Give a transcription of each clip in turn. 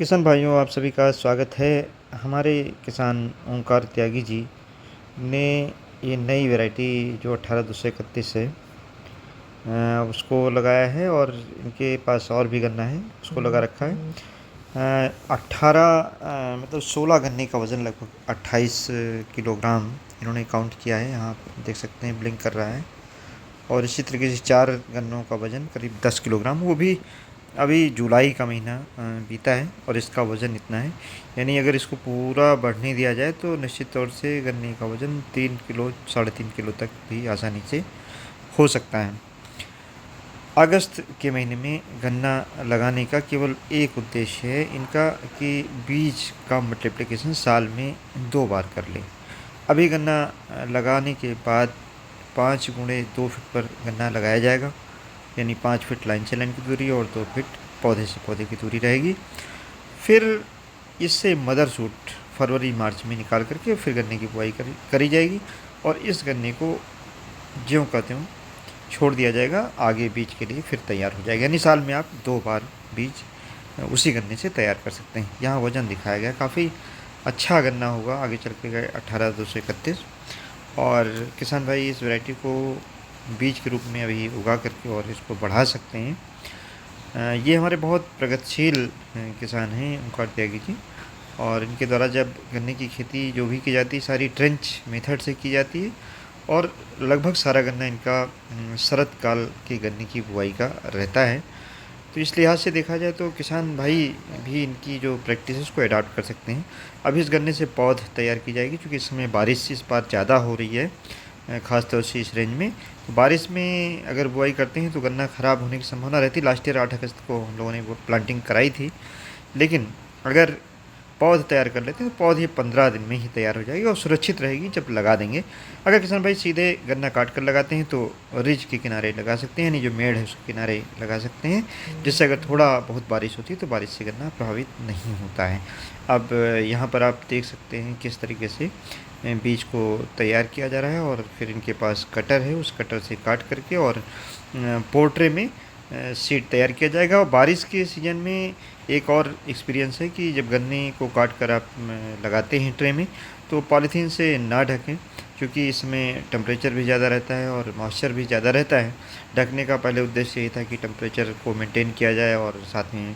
किसान भाइयों, आप सभी का स्वागत है। हमारे किसान ओंकार त्यागी जी ने ये नई वैरायटी जो 18-231 है उसको लगाया है और इनके पास और भी गन्ना है, उसको लगा रखा है। 16 गन्ने का वज़न लगभग 28 किलोग्राम इन्होंने काउंट किया है। यहाँ आप देख सकते हैं, ब्लिंक कर रहा है। और इसी तरीके से 4 गन्नों का वज़न करीब 10 किलोग्राम, वो भी अभी जुलाई का महीना बीता है और इसका वज़न इतना है। यानी अगर इसको पूरा बढ़ने दिया जाए तो निश्चित तौर से गन्ने का वज़न 3 किलो 3.5 किलो तक भी आसानी से हो सकता है। अगस्त के महीने में गन्ना लगाने का केवल एक उद्देश्य है इनका कि बीज का मल्टीप्लिकेशन साल में 2 बार कर लें। अभी गन्ना लगाने के बाद 5 गुणे 2 फीट पर गन्ना लगाया जाएगा, यानी 5 फीट लाइन से लाइन की दूरी और 2 फीट पौधे से पौधे की दूरी रहेगी। फिर इससे मदर सूट फरवरी मार्च में निकाल करके फिर गन्ने की बुआई करी जाएगी और इस गन्ने को ज्यों का त्यों छोड़ दिया जाएगा, आगे बीज के लिए फिर तैयार हो जाएगा। यानी साल में आप 2 बार बीज उसी गन्ने से तैयार कर सकते हैं। यहाँ वज़न दिखाया गया, काफ़ी अच्छा गन्ना होगा आगे चल के 18-231। और किसान भाई इस वैरायटी को बीज के रूप में अभी उगा करके और इसको बढ़ा सकते हैं। ये हमारे बहुत प्रगतिशील किसान हैं ओंकार त्यागी जी, और इनके द्वारा जब गन्ने की खेती जो भी की जाती है सारी ट्रेंच मेथड से की जाती है और लगभग सारा गन्ना इनका शरद काल के गन्ने की बुआई का रहता है। तो इस लिहाज से देखा जाए तो किसान भाई भी इनकी जो प्रैक्टिस है उसको अडॉप्ट कर सकते हैं। अभी इस गन्ने से पौध तैयार की जाएगी, क्योंकि इस समय बारिश इस बार ज़्यादा हो रही है, ख़ास तौर से इस रेंज में। तो बारिश में अगर बुआई करते हैं तो गन्ना ख़राब होने की संभावना रहती है। लास्ट ईयर 8 अगस्त को हम लोगों ने वो प्लांटिंग कराई थी, लेकिन अगर पौध तैयार कर लेते हैं तो पौध ये 15 दिन में ही तैयार हो जाएगी और सुरक्षित रहेगी जब लगा देंगे। अगर किसान भाई सीधे गन्ना काट कर लगाते हैं तो रिज के किनारे लगा सकते हैं, यानी जो मेड़ है उसके किनारे लगा सकते हैं, जिससे अगर थोड़ा बहुत बारिश होती है तो बारिश से गन्ना प्रभावित नहीं होता है। अब यहाँ पर आप देख सकते हैं किस तरीके से बीज को तैयार किया जा रहा है और फिर इनके पास कटर है, उस कटर से काट करके और पोर्ट्रे में सीड तैयार किया जाएगा। और बारिश के सीज़न में एक और एक्सपीरियंस है कि जब गन्ने को काट कर आप लगाते हैं ट्रे में तो पॉलीथीन से ना ढकें, क्योंकि इसमें टेम्परेचर भी ज़्यादा रहता है और मॉइस्चर भी ज़्यादा रहता है। ढकने का पहले उद्देश्य ये था कि टेम्परेचर को मेंटेन किया जाए और साथ में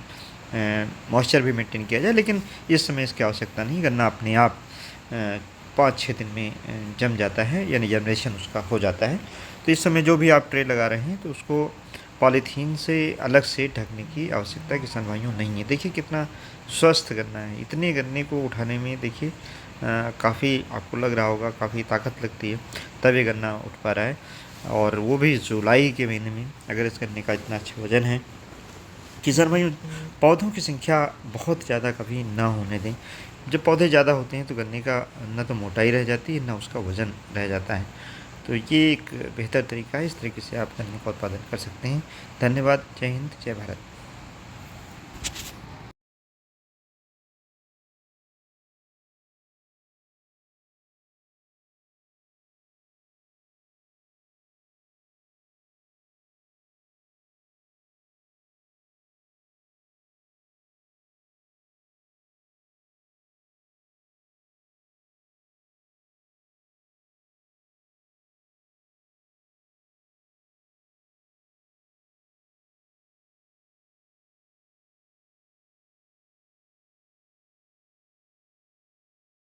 मॉइस्चर भी मेंटेन किया जाए, लेकिन इस समय इसकी आवश्यकता नहीं। गन्ना अपने आप 5-6 दिन में जम जाता है, यानी जर्मिनेशन उसका हो जाता है। तो इस समय जो भी आप ट्रे लगा रहे हैं तो उसको पॉलीथीन से अलग से ढकने की आवश्यकता किसान भाइयों नहीं है। देखिए कितना स्वस्थ गन्ना है। इतने गन्ने को उठाने में देखिए काफ़ी आपको लग रहा होगा, काफ़ी ताकत लगती है, तब ये गन्ना उठ पा रहा है, और वो भी जुलाई के महीने में। अगर इस गन्ने का इतना अच्छा वजन है, किसान भाइयों पौधों की संख्या बहुत ज़्यादा कभी ना होने दें। जब पौधे ज़्यादा होते हैं तो गन्ने का न तो मोटाई रह जाती है, न उसका वज़न रह जाता है। तो ये एक बेहतर तरीका है, इस तरीके से आप गन्ने का उत्पादन कर सकते हैं। धन्यवाद। जय हिंद, जय भारत।